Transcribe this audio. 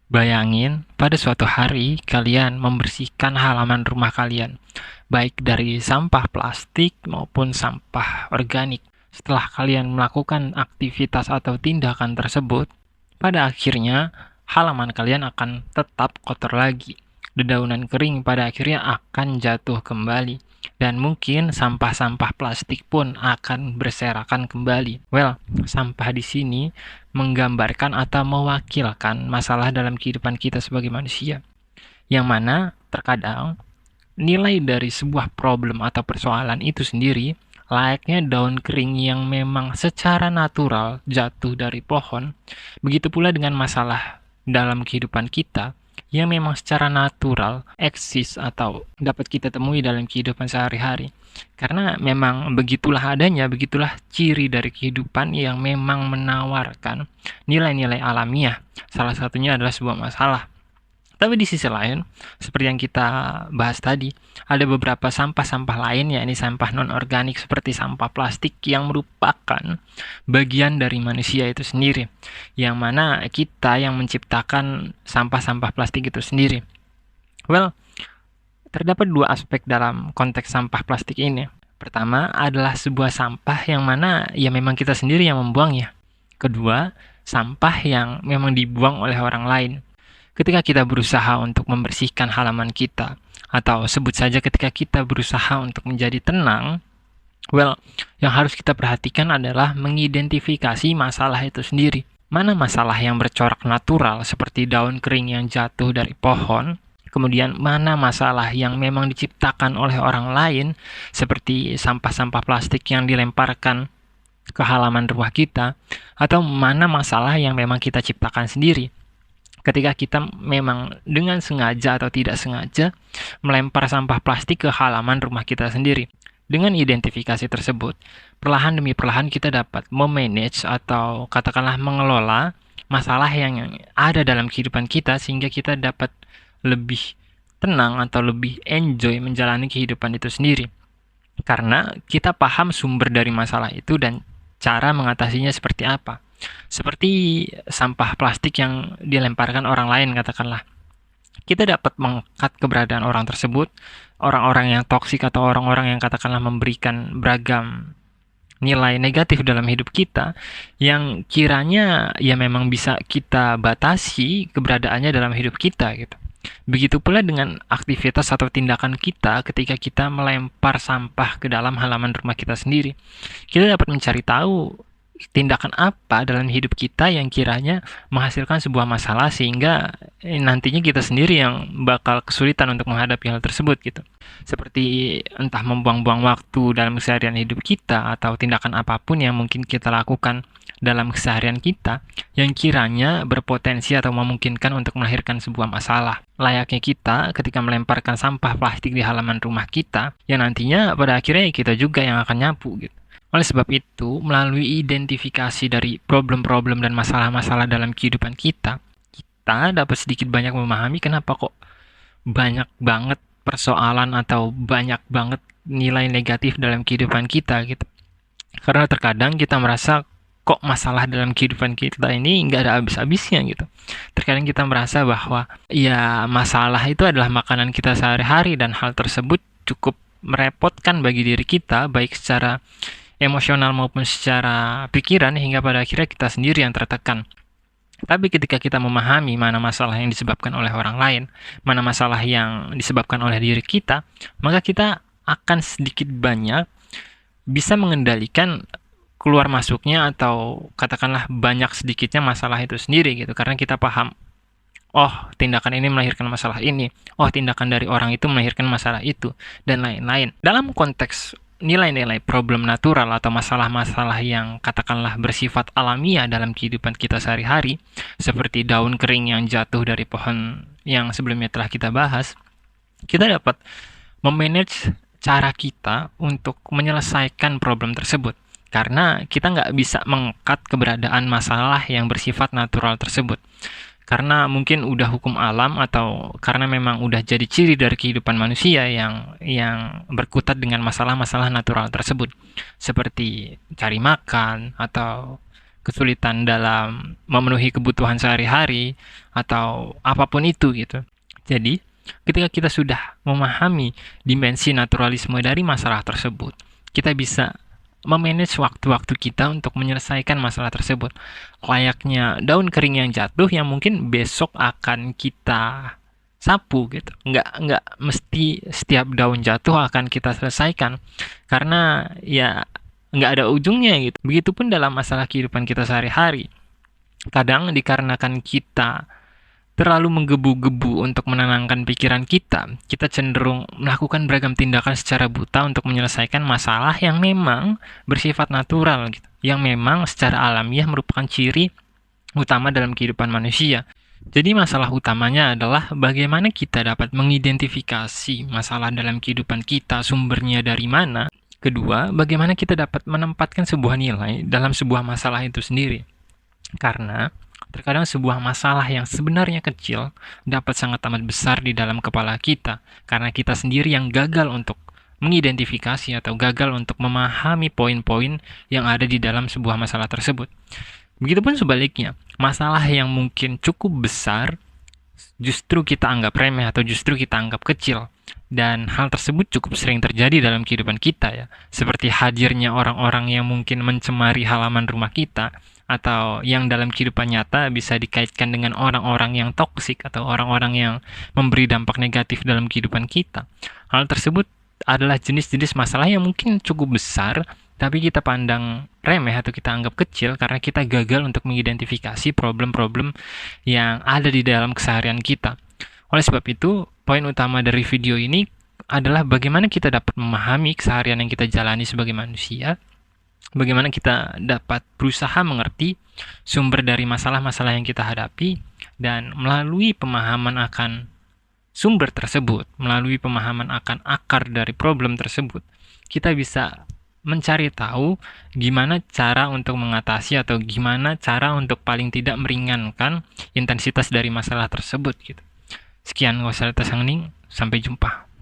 Bayangin, pada suatu hari kalian membersihkan halaman rumah kalian, baik dari sampah plastik maupun sampah organik. Setelah kalian melakukan aktivitas atau tindakan tersebut, pada akhirnya halaman kalian akan tetap kotor lagi. Dedaunan kering pada akhirnya akan jatuh kembali. Dan mungkin sampah-sampah plastik pun akan berserakan kembali. Well, sampah di sini menggambarkan atau mewakilkan masalah dalam kehidupan kita sebagai manusia, yang mana terkadang nilai dari sebuah problem atau persoalan itu sendiri layaknya daun kering yang memang secara natural jatuh dari pohon. Begitu pula dengan masalah dalam kehidupan kita yang memang secara natural eksis atau dapat kita temui dalam kehidupan sehari-hari. Karena memang begitulah adanya, begitulah ciri dari kehidupan yang memang menawarkan nilai-nilai alamiah. Salah satunya adalah sebuah masalah. Tapi di sisi lain, seperti yang kita bahas tadi, ada beberapa sampah-sampah lain, yakni sampah non-organik seperti sampah plastik yang merupakan bagian dari manusia itu sendiri, yang mana kita yang menciptakan sampah-sampah plastik itu sendiri. Well, terdapat dua aspek dalam konteks sampah plastik ini. Pertama adalah sebuah sampah yang mana ya memang kita sendiri yang membuangnya. Kedua, sampah yang memang dibuang oleh orang lain. Ketika kita berusaha untuk membersihkan halaman kita, atau sebut saja ketika kita berusaha untuk menjadi tenang, well, yang harus kita perhatikan adalah mengidentifikasi masalah itu sendiri. Mana masalah yang bercorak natural seperti daun kering yang jatuh dari pohon, kemudian mana masalah yang memang diciptakan oleh orang lain seperti sampah-sampah plastik yang dilemparkan ke halaman rumah kita, atau mana masalah yang memang kita ciptakan sendiri ketika kita memang dengan sengaja atau tidak sengaja melempar sampah plastik ke halaman rumah kita sendiri. Dengan identifikasi tersebut, perlahan demi perlahan kita dapat memanage atau katakanlah mengelola masalah yang ada dalam kehidupan kita sehingga kita dapat lebih tenang atau lebih enjoy menjalani kehidupan itu sendiri. Karena kita paham sumber dari masalah itu dan cara mengatasinya seperti apa. Seperti sampah plastik yang dilemparkan orang lain katakanlah. Kita dapat mengangkat keberadaan orang tersebut, orang-orang yang toksik atau orang-orang yang katakanlah memberikan beragam nilai negatif dalam hidup kita yang kiranya ya memang bisa kita batasi keberadaannya dalam hidup kita gitu. Begitu pula dengan aktivitas atau tindakan kita ketika kita melempar sampah ke dalam halaman rumah kita sendiri. Kita dapat mencari tahu tindakan apa dalam hidup kita yang kiranya menghasilkan sebuah masalah sehingga nantinya kita sendiri yang bakal kesulitan untuk menghadapi hal tersebut gitu. Seperti entah membuang-buang waktu dalam keseharian hidup kita atau tindakan apapun yang mungkin kita lakukan dalam keseharian kita yang kiranya berpotensi atau memungkinkan untuk melahirkan sebuah masalah. Layaknya kita ketika melemparkan sampah plastik di halaman rumah kita, yang nantinya pada akhirnya kita juga yang akan nyapu gitu. Oleh sebab itu, melalui identifikasi dari problem-problem dan masalah-masalah dalam kehidupan kita, kita dapat sedikit banyak memahami kenapa kok banyak banget persoalan atau banyak banget nilai negatif dalam kehidupan kita gitu. Karena terkadang kita merasa kok masalah dalam kehidupan kita ini nggak ada habis-habisnya gitu. Terkadang kita merasa bahwa ya masalah itu adalah makanan kita sehari-hari dan hal tersebut cukup merepotkan bagi diri kita baik secara emosional maupun secara pikiran hingga pada akhirnya kita sendiri yang tertekan. Tapi ketika kita memahami mana masalah yang disebabkan oleh orang lain, mana masalah yang disebabkan oleh diri kita, maka kita akan sedikit banyak bisa mengendalikan keluar masuknya atau katakanlah banyak sedikitnya masalah itu sendiri gitu. Karena kita paham, oh tindakan ini melahirkan masalah ini, oh tindakan dari orang itu melahirkan masalah itu, dan lain-lain. Dalam konteks nilai-nilai problem natural atau masalah-masalah yang katakanlah bersifat alamiah dalam kehidupan kita sehari-hari, seperti daun kering yang jatuh dari pohon yang sebelumnya telah kita bahas, kita dapat memanage cara kita untuk menyelesaikan problem tersebut. Karena kita nggak bisa mengangkat keberadaan masalah yang bersifat natural tersebut. Karena mungkin udah hukum alam atau karena memang udah jadi ciri dari kehidupan manusia yang berkutat dengan masalah-masalah natural tersebut seperti cari makan atau kesulitan dalam memenuhi kebutuhan sehari-hari atau apapun itu gitu. Jadi, ketika kita sudah memahami dimensi naturalisme dari masalah tersebut, kita bisa memanage waktu-waktu kita untuk menyelesaikan masalah tersebut. Layaknya daun kering yang jatuh yang mungkin besok akan kita sapu gitu. Nggak mesti setiap daun jatuh akan kita selesaikan. Karena ya nggak ada ujungnya gitu. Begitupun dalam masalah kehidupan kita sehari-hari. Kadang dikarenakan kita terlalu menggebu-gebu untuk menenangkan pikiran kita, kita cenderung melakukan beragam tindakan secara buta untuk menyelesaikan masalah yang memang bersifat natural gitu. Yang memang secara alamiah merupakan ciri utama dalam kehidupan manusia. Jadi masalah utamanya adalah bagaimana kita dapat mengidentifikasi masalah dalam kehidupan kita, sumbernya dari mana. Kedua, bagaimana kita dapat menempatkan sebuah nilai dalam sebuah masalah itu sendiri. Karena terkadang sebuah masalah yang sebenarnya kecil dapat sangat amat besar di dalam kepala kita, karena kita sendiri yang gagal untuk mengidentifikasi atau gagal untuk memahami poin-poin yang ada di dalam sebuah masalah tersebut. Begitupun sebaliknya, masalah yang mungkin cukup besar justru kita anggap remeh atau justru kita anggap kecil. Dan hal tersebut cukup sering terjadi dalam kehidupan kita ya. Seperti hadirnya orang-orang yang mungkin mencemari halaman rumah kita, atau yang dalam kehidupan nyata bisa dikaitkan dengan orang-orang yang toksik atau orang-orang yang memberi dampak negatif dalam kehidupan kita. Hal tersebut adalah jenis-jenis masalah yang mungkin cukup besar, tapi kita pandang remeh atau kita anggap kecil karena kita gagal untuk mengidentifikasi problem-problem yang ada di dalam keseharian kita. Oleh sebab itu, poin utama dari video ini adalah bagaimana kita dapat memahami keseharian yang kita jalani sebagai manusia, bagaimana kita dapat berusaha mengerti sumber dari masalah-masalah yang kita hadapi, dan melalui pemahaman akan sumber tersebut, melalui pemahaman akan akar dari problem tersebut, kita bisa mencari tahu gimana cara untuk mengatasi atau gimana cara untuk paling tidak meringankan intensitas dari masalah tersebut gitu. Sekian, wassalamualaikum, sampai jumpa.